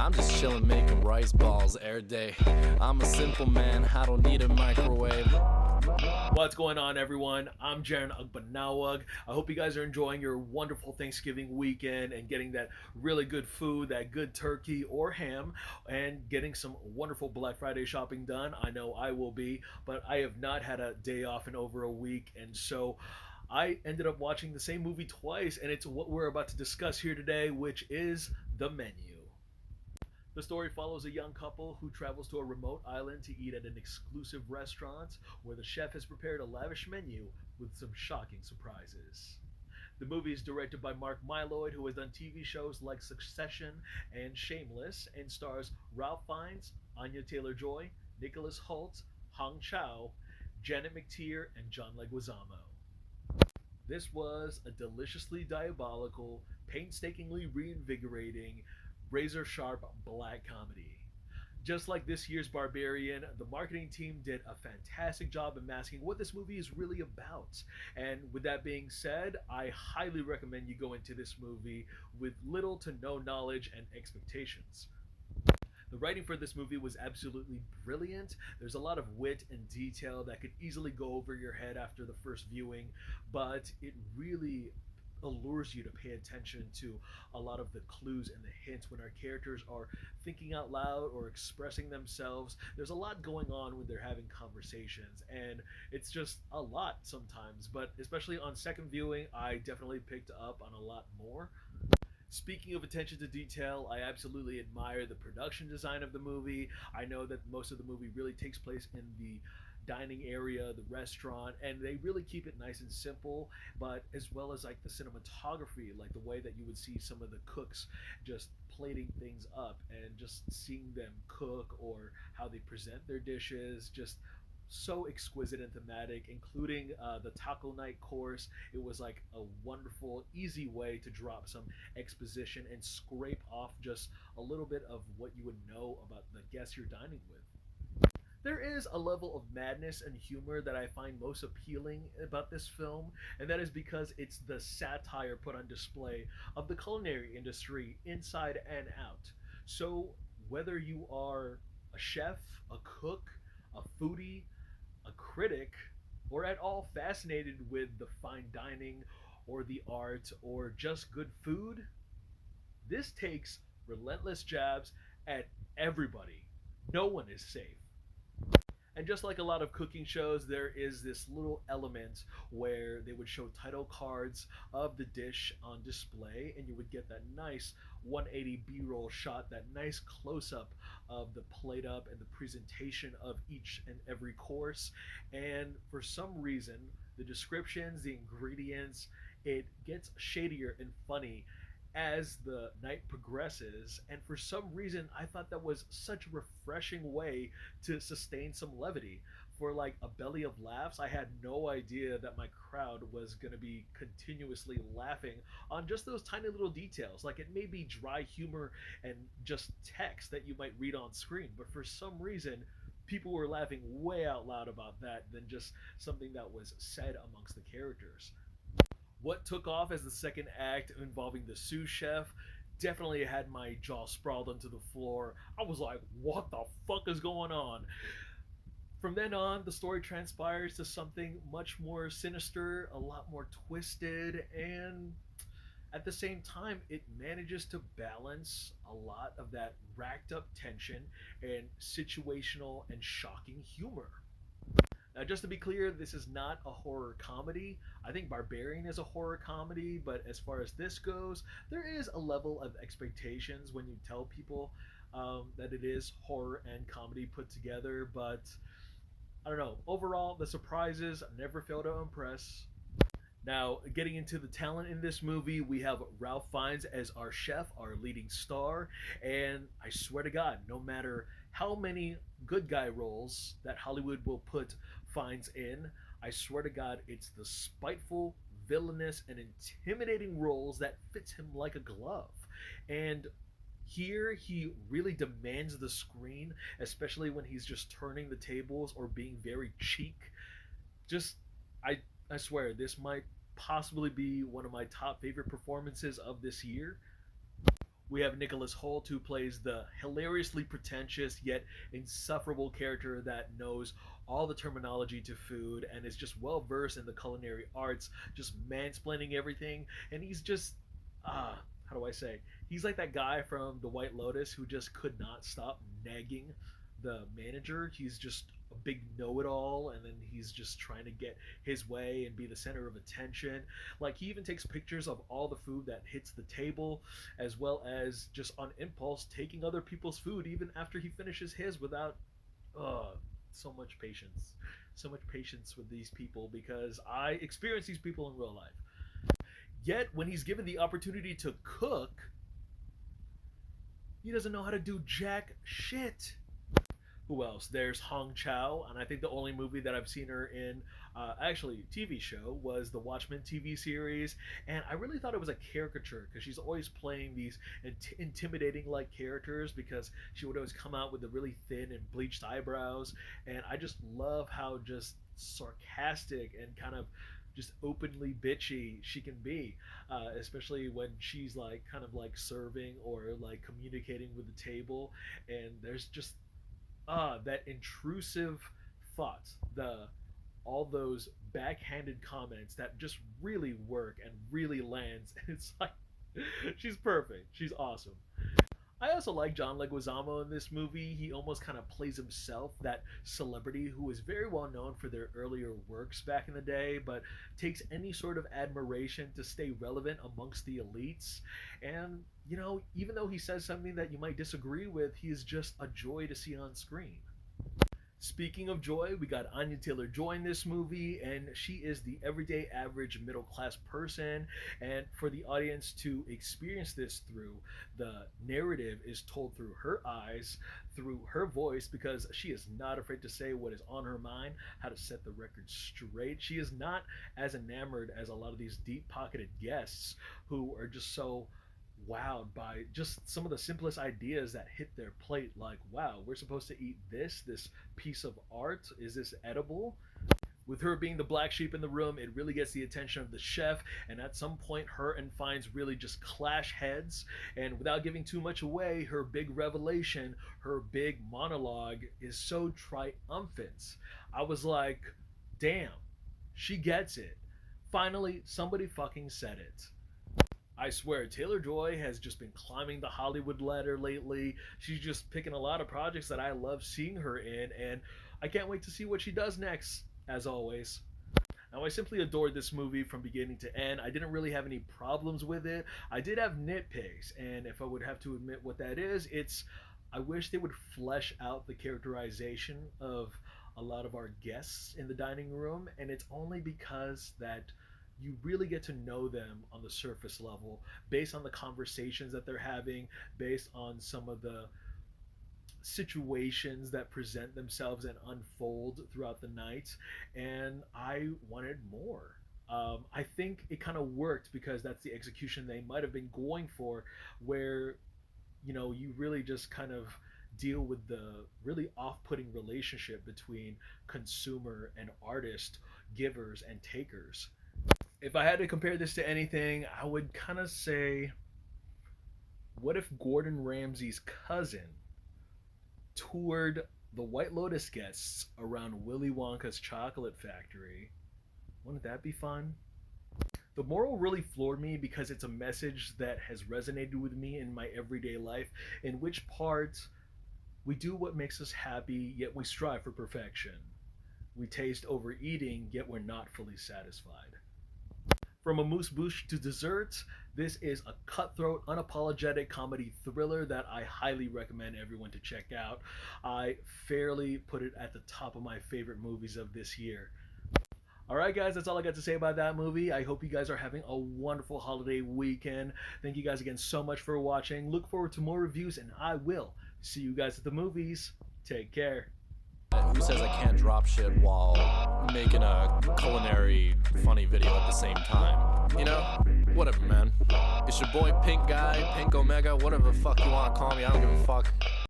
I'm just chillin' making rice balls every day. I'm a simple man, I don't need a microwave. What's going on, everyone? I'm Jaren Ugbanawag. I hope you guys are enjoying your wonderful Thanksgiving weekend and getting that really good food, that good turkey or ham, and getting some wonderful Black Friday shopping done. I know I will be, but I have not had a day off in over a week, and so I ended up watching the same movie twice, and it's what we're about to discuss here today, which is The Menu. The story follows a young couple who travels to a remote island to eat at an exclusive restaurant where the chef has prepared a lavish menu with some shocking surprises. The movie is directed by Mark Mylod, who has done TV shows like Succession and Shameless, and stars Ralph Fiennes, Anya Taylor Joy, Nicholas Hoult, Hong Chow, Janet McTeer, and John Leguizamo. This was a deliciously diabolical, painstakingly reinvigorating, razor sharp black comedy. Just like this year's Barbarian, the marketing team did a fantastic job in masking what this movie is really about. And with that being said, I highly recommend you go into this movie with little to no knowledge and expectations. The writing for this movie was absolutely brilliant. There's a lot of wit and detail that could easily go over your head after the first viewing, but it really allures you to pay attention to a lot of the clues and the hints when our characters are thinking out loud or expressing themselves. There's a lot going on when they're having conversations, and it's just a lot sometimes, but especially on second viewing, I definitely picked up on a lot more. Speaking of attention to detail, I absolutely admire the production design of the movie. I know that most of the movie really takes place in the dining area, the restaurant, and they really keep it nice and simple, but as well as like the cinematography, like the way that you would see some of the cooks just plating things up and just seeing them cook or how they present their dishes, just so exquisite and thematic, including the taco night course. It was like a wonderful, easy way to drop some exposition and scrape off just a little bit of what you would know about the guests you're dining with. There is a level of madness and humor that I find most appealing about this film, and that is because it's the satire put on display of the culinary industry inside and out. So, whether you are a chef, a cook, a foodie, a critic, or at all fascinated with the fine dining or the art or just good food, this takes relentless jabs at everybody. No one is safe. And just like a lot of cooking shows, there is this little element where they would show title cards of the dish on display, and you would get that nice 180 B roll shot, that nice close up of the plate up and the presentation of each and every course. And for some reason, the descriptions, the ingredients, it gets shadier and funny as the night progresses. And for some reason, I thought that was such a refreshing way to sustain some levity. For like a belly of laughs, I had no idea that my crowd was going to be continuously laughing on just those tiny little details. Like it may be dry humor and just text that you might read on screen, but for some reason, people were laughing way out loud about that than just something that was said amongst the characters. What took off as the second act involving the sous chef definitely had my jaw sprawled onto the floor. I was like, what the fuck is going on? From then on, the story transpires to something much more sinister, a lot more twisted, and at the same time, it manages to balance a lot of that racked up tension and situational and shocking humor. Now, just to be clear, this is not a horror comedy. I think Barbarian is a horror comedy, but as far as this goes, there is a level of expectations when you tell people that it is horror and comedy put together. But I don't know. Overall, the surprises never fail to impress. Now, getting into the talent in this movie, we have Ralph Fiennes as our chef, our leading star, and I swear to God, no matter how many good guy roles that Hollywood will put Fiennes in, I swear to God, it's the spiteful, villainous, and intimidating roles that fits him like a glove. And here he really demands the screen, especially when he's just turning the tables or being very cheek. Just I I swear this might possibly be one of my top favorite performances of this year. We have Nicholas Hoult, who plays the hilariously pretentious yet insufferable character that knows all the terminology to food and is just well versed in the culinary arts, just mansplaining everything. And he's just, how do I say? He's like that guy from The White Lotus who just could not stop nagging the manager. He's just a big know-it-all, and then he's just trying to get his way and be the center of attention. Like, he even takes pictures of all the food that hits the table, as well as just on impulse taking other people's food even after he finishes his without uh so much patience. So much patience with these people because I experience these people in real life. Yet when he's given the opportunity to cook, he doesn't know how to do jack shit. Who else? There's Hong Chow, and I think the only movie that I've seen her in, actually TV show, was the Watchmen TV series, and I really thought it was a caricature because she's always playing these intimidating like characters because she would always come out with the really thin and bleached eyebrows, and I just love how just sarcastic and kind of just openly bitchy she can be, especially when she's like kind of like serving or like communicating with the table, and there's just that intrusive thought, the all those backhanded comments that just really work and really lands. And it's like she's perfect. She's awesome. I also like John Leguizamo in this movie. He almost kind of plays himself, that celebrity who was very well known for their earlier works back in the day, but takes any sort of admiration to stay relevant amongst the elites. And, you know, even though he says something that you might disagree with, he is just a joy to see on screen. Speaking of joy, we got Anya Taylor-Joy in this movie, and she is the everyday average middle class person. And for the audience to experience this through, the narrative is told through her eyes, through her voice, because she is not afraid to say what is on her mind, how to set the record straight. She is not as enamored as a lot of these deep pocketed guests who are just so wowed by just some of the simplest ideas that hit their plate, like, wow, we're supposed to eat this piece of art, is this edible? With her being the black sheep in the room, it really gets the attention of the chef, and at some point her and Fiennes really just clash heads. And without giving too much away, her big revelation, her big monologue is so triumphant. I was like, damn, she gets it. Finally somebody fucking said it. I swear, Taylor Joy has just been climbing the Hollywood ladder lately. She's just picking a lot of projects that I love seeing her in, and I can't wait to see what she does next, as always. Now, I simply adored this movie from beginning to end. I didn't really have any problems with it. I did have nitpicks, and if I would have to admit what that is, it's I wish they would flesh out the characterization of a lot of our guests in the dining room, and it's only because that you really get to know them on the surface level based on the conversations that they're having, based on some of the situations that present themselves and unfold throughout the night. And I wanted more. I think it kind of worked because that's the execution they might have been going for, where you really just kind of deal with the really off-putting relationship between consumer and artist, givers and takers. If I had to compare this to anything, I would kind of say, what if Gordon Ramsay's cousin toured the White Lotus guests around Willy Wonka's chocolate factory? Wouldn't that be fun? The moral really floored me because it's a message that has resonated with me in my everyday life, in which part we do what makes us happy, yet we strive for perfection. We taste overeating, yet we're not fully satisfied. From a moose bouche to desserts, this is a cutthroat, unapologetic comedy thriller that I highly recommend everyone to check out. I fairly put it at the top of my favorite movies of this year. Alright guys, that's all I got to say about that movie. I hope you guys are having a wonderful holiday weekend. Thank you guys again so much for watching. Look forward to more reviews, and I will see you guys at the movies. Take care. Who says I can't drop shit while making a culinary funny video at the same time? You know? Whatever, man. It's your boy Pink Guy, Pink Omega, whatever the fuck you wanna call me, I don't give a fuck.